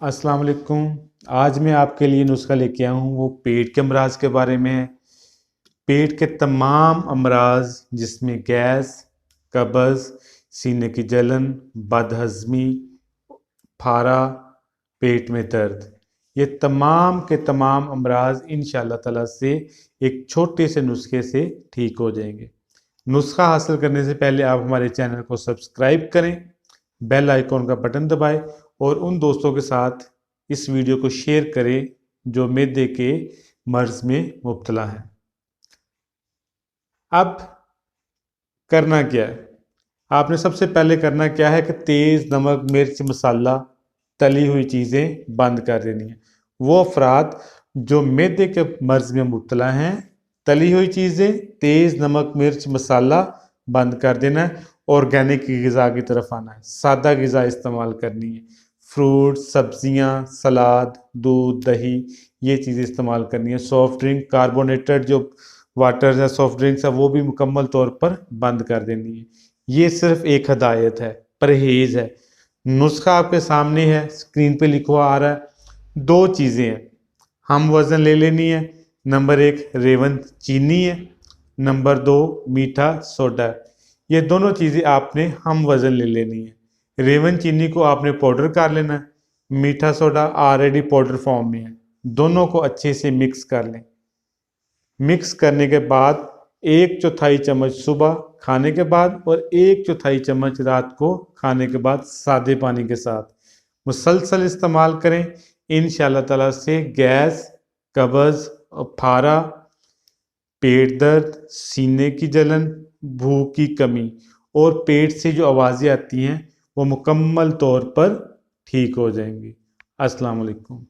अस्सलाम वालेकुम। आज मैं आपके लिए नुस्खा लेके आया हूँ, वो पेट के अमराज के बारे में है। पेट के तमाम अमराज जिसमें गैस, कब्ज़, सीने की जलन, बदहज़मी, फारा, पेट में दर्द, ये तमाम के तमाम अमराज इंशाअल्लाह ताला से एक छोटे से नुस्खे से ठीक हो जाएंगे। नुस्खा हासिल करने से पहले आप हमारे चैनल को सब्सक्राइब करें, बेल आइकॉन का बटन दबाएं और उन दोस्तों के साथ इस वीडियो को शेयर करें जो मैदे के मर्ज में मुब्तला हैं। अब करना क्या है? आपने सबसे पहले करना क्या है कि तेज़ नमक, मिर्च, मसाला, तली हुई चीज़ें बंद कर देनी है। वो अफराद जो मैदे के मर्ज में मुब्तला हैं, तली हुई चीज़ें, तेज़ नमक, मिर्च, मसाला बंद कर देना है। ऑर्गेनिक ग़िज़ा की तरफ आना है, सादा ग़िज़ा इस्तेमाल करनी है। फ्रूट, सब्जियां, सलाद, दूध, दही, ये चीज़ें इस्तेमाल करनी है। सॉफ्ट ड्रिंक, कार्बोनेटेड जो वाटर या सॉफ्ट ड्रिंक्स है वो भी मुकम्मल तौर पर बंद कर देनी है। ये सिर्फ एक हदायत है, परहेज़ है। नुस्खा आपके सामने है, स्क्रीन पे लिखा हुआ आ रहा है। दो चीज़ें हैं, हम वज़न ले लेनी है। नंबर 1 रेवन चीनी है, नंबर 2 मीठा सोडा। ये दोनों चीज़ें आपने हम वज़न ले लेनी है। रेवन चीनी को आपने पाउडर कर लेना है, मीठा सोडा ऑलरेडी पाउडर फॉर्म में है। दोनों को अच्छे से मिक्स कर लें। मिक्स करने के बाद 1/4 चम्मच सुबह खाने के बाद और 1/4 चम्मच रात को खाने के बाद सादे पानी के साथ मुसलसल इस्तेमाल करें। इंशाअल्लाह ताला से गैस, कब्ज़, फारा, पेट दर्द, सीने की जलन, भूख की कमी और पेट से जो आवाज़ें आती हैं वो मुकम्मल तौर पर ठीक हो जाएंगी। अस्सलाम वालेकुम।